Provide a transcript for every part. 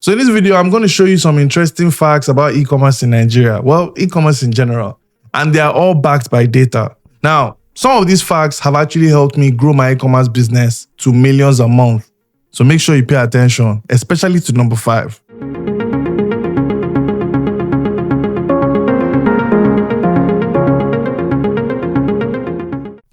So in this video, I'm going to show you some interesting facts about e-commerce in Nigeria. Well, e-commerce in general. And they are all backed by data. Now, some of these facts have actually helped me grow my e-commerce business to millions a month. So make sure you pay attention, especially to number 5.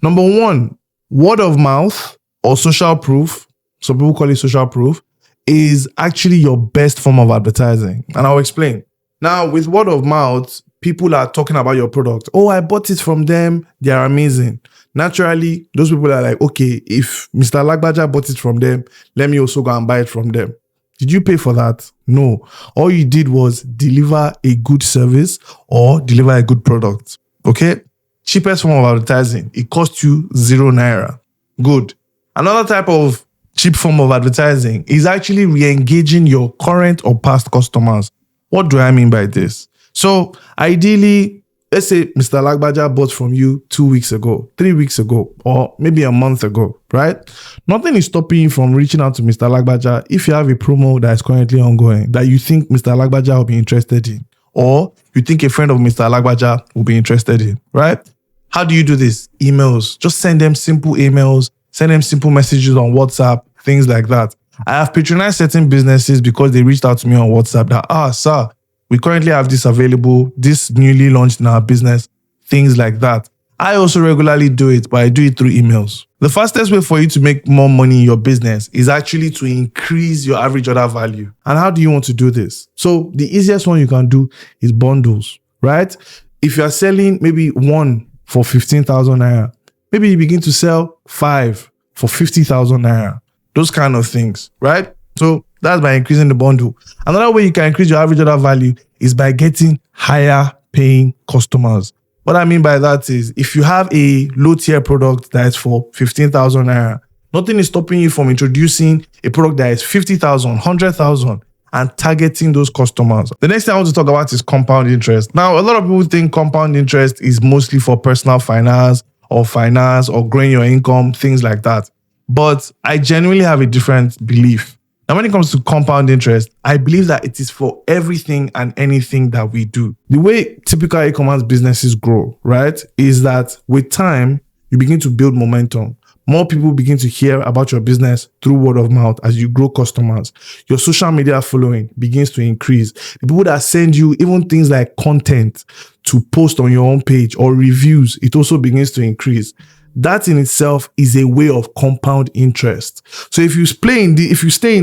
Number 1, word of mouth or social proof, some people call it social proof, is actually your best form of advertising. And I'll explain. Now, with word of mouth, people are talking about your product. Oh, I bought it from them. They are amazing. Naturally, those people are like, okay, if Mr. Lagbaja bought it from them, let me also go and buy it from them. Did you pay for that? No. All you did was deliver a good service or deliver a good product. Okay? Cheapest form of advertising. It costs you 0 naira. Good. Another type of cheap form of advertising is actually re-engaging your current or past customers. What do I mean by this? So ideally, let's say Mr. Lagbaja bought from you 2 weeks ago, 3 weeks ago, or maybe a month ago, right? Nothing is stopping you from reaching out to Mr. Lagbaja if you have a promo that is currently ongoing that you think Mr. Lagbaja will be interested in, or you think a friend of Mr. Lagbaja will be interested in, right? How do you do this? Emails. Just send them simple emails, send them simple messages on WhatsApp, things like that. I have patronized certain businesses because they reached out to me on WhatsApp that, sir, we currently have this available, this newly launched in our business, things like that. I also regularly do it, but I do it through emails. The fastest way for you to make more money in your business is actually to increase your average order value. And how do you want to do this? So the easiest one you can do is bundles, right? If you're selling maybe 1 for 15,000 naira, maybe you begin to sell 5 for 50,000 naira. Those kind of things, right? So that's by increasing the bundle. Another way you can increase your average order value is by getting higher paying customers. What I mean by that is if you have a low tier product that is for 15,000 naira, nothing is stopping you from introducing a product that is 50,000, 100,000 and targeting those customers. The next thing I want to talk about is compound interest. Now, a lot of people think compound interest is mostly for personal finance or growing your income, things like that. But I genuinely have a different belief. Now, when it comes to compound interest, I believe that it is for everything and anything that we do. The way typical e-commerce businesses grow, right, is that with time, you begin to build momentum. More people begin to hear about your business through word of mouth as you grow customers. Your social media following begins to increase. The people that send you even things like content to post on your own page or reviews, it also begins to increase. That in itself is a way of compound interest. So if you stay in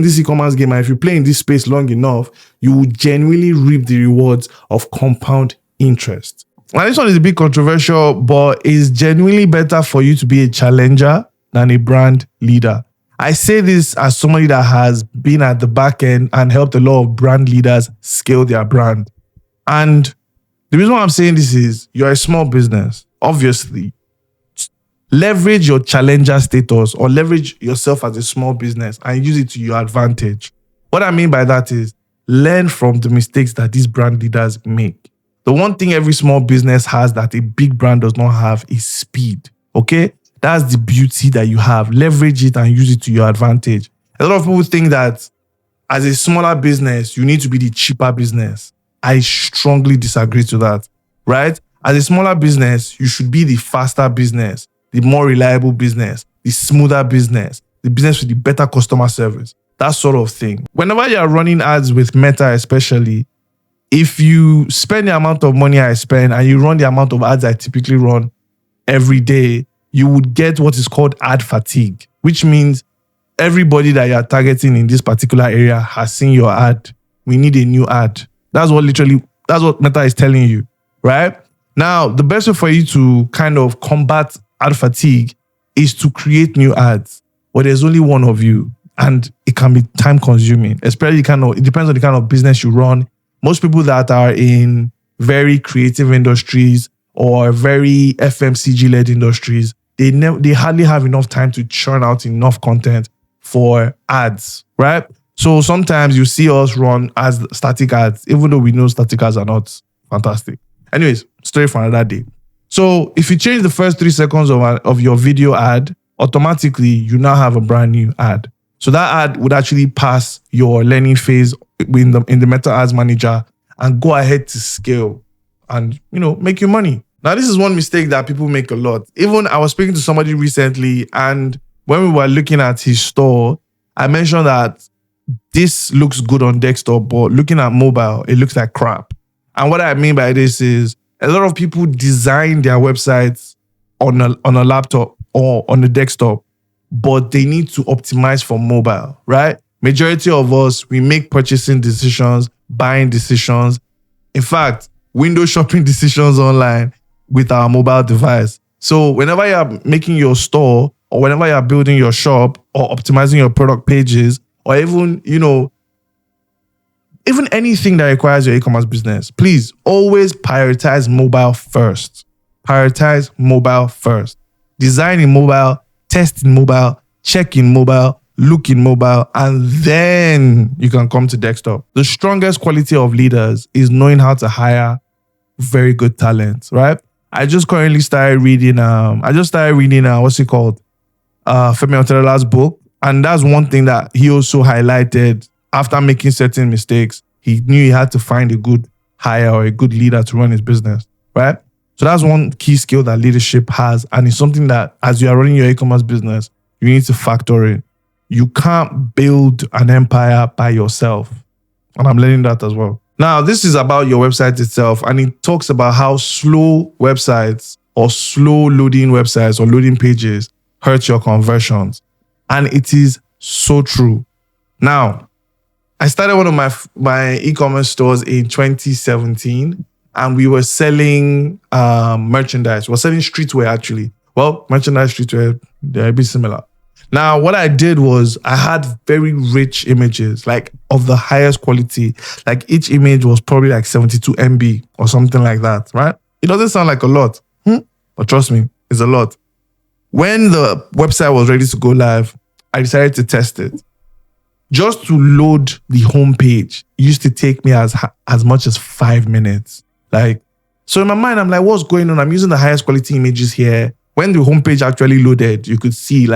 this e-commerce game and if you play in this space long enough, you will genuinely reap the rewards of compound interest. Now, this one is a bit controversial, but it's genuinely better for you to be a challenger than a brand leader. I say this as somebody that has been at the back end and helped a lot of brand leaders scale their brand. And the reason why I'm saying this is you're a small business, obviously. Leverage your challenger status or leverage yourself as a small business and use it to your advantage. What I mean by that is learn from the mistakes that these brand leaders make. The one thing every small business has that a big brand does not have is speed. Okay? That's the beauty that you have. Leverage it and use it to your advantage. A lot of people think that as a smaller business, you need to be the cheaper business. I strongly disagree to that, right? As a smaller business, you should be the faster business, the more reliable business, the smoother business, the business with the better customer service, that sort of thing. Whenever you're running ads with Meta especially, if you spend the amount of money I spend and you run the amount of ads I typically run every day, you would get what is called ad fatigue, which means everybody that you're targeting in this particular area has seen your ad. We need a new ad. That's what Meta is telling you, right? Now, the best way for you to kind of combat ad fatigue is to create new ads, but there's only one of you and it can be time consuming, especially it depends on the kind of business you run. Most people that are in very creative industries or very FMCG led industries, they hardly have enough time to churn out enough content for ads, right? So sometimes you see us run as static ads, even though we know static ads are not fantastic. Anyways, story for another day. So if you change the first 3 seconds of your video ad, automatically you now have a brand new ad. So that ad would actually pass your learning phase in the Meta Ads Manager and go ahead to scale and, make you money. Now, this is one mistake that people make a lot. Even I was speaking to somebody recently, and when we were looking at his store, I mentioned that this looks good on desktop, but looking at mobile, it looks like crap. And what I mean by this is a lot of people design their websites on a laptop or on a desktop, but they need to optimize for mobile, right? Majority of us, we make purchasing decisions, buying decisions. In fact, window shopping decisions online with our mobile device. So whenever you're making your store or whenever you're building your shop or optimizing your product pages or even anything that requires your e-commerce business, please always prioritize mobile first. Prioritize mobile first. Design in mobile, test in mobile, check in mobile, look in mobile, and then you can come to desktop. The strongest quality of leaders is knowing how to hire very good talent, right? I just currently started reading, what's it called? Femi Otelola's book. And that's one thing that he also highlighted after making certain mistakes. He knew he had to find a good hire or a good leader to run his business, right? So that's one key skill that leadership has. And it's something that as you are running your e-commerce business, you need to factor in. You can't build an empire by yourself. And I'm learning that as well. Now, this is about your website itself, and it talks about how slow websites or slow loading websites or loading pages hurt your conversions. And it is so true. Now, I started one of my e-commerce stores in 2017, and we were selling merchandise. We're selling streetwear, actually. Well, merchandise, streetwear, they're a bit similar. Now, what I did was I had very rich images, like of the highest quality. Like each image was probably like 72 MB or something like that, right? It doesn't sound like a lot, but trust me, it's a lot. When the website was ready to go live, I decided to test it. Just to load the homepage used to take me as much as 5 minutes. So in my mind, I'm like, what's going on? I'm using the highest quality images here. When the homepage actually loaded, you could see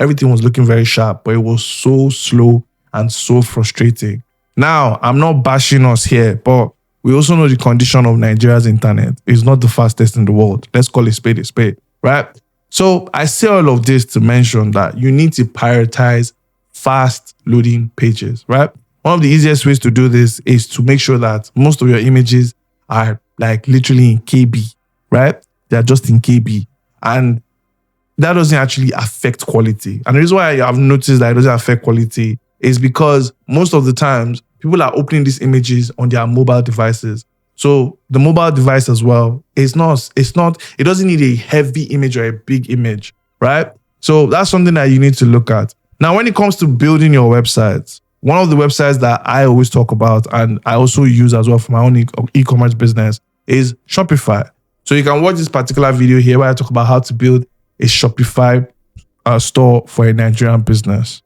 everything was looking very sharp, but it was so slow and so frustrating. Now, I'm not bashing us here, but we also know the condition of Nigeria's internet is not the fastest in the world. Let's call it a spade, right? So I say all of this to mention that you need to prioritize fast loading pages, right? One of the easiest ways to do this is to make sure that most of your images are literally in KB, right? They're just in KB. And that doesn't actually affect quality. And the reason why I've noticed that it doesn't affect quality is because most of the times people are opening these images on their mobile devices. So the mobile device as well, it doesn't need a heavy image or a big image, right? So that's something that you need to look at. Now, when it comes to building your websites, one of the websites that I always talk about and I also use as well for my own e-commerce business is Shopify. So you can watch this particular video here where I talk about how to build a Shopify store for a Nigerian business.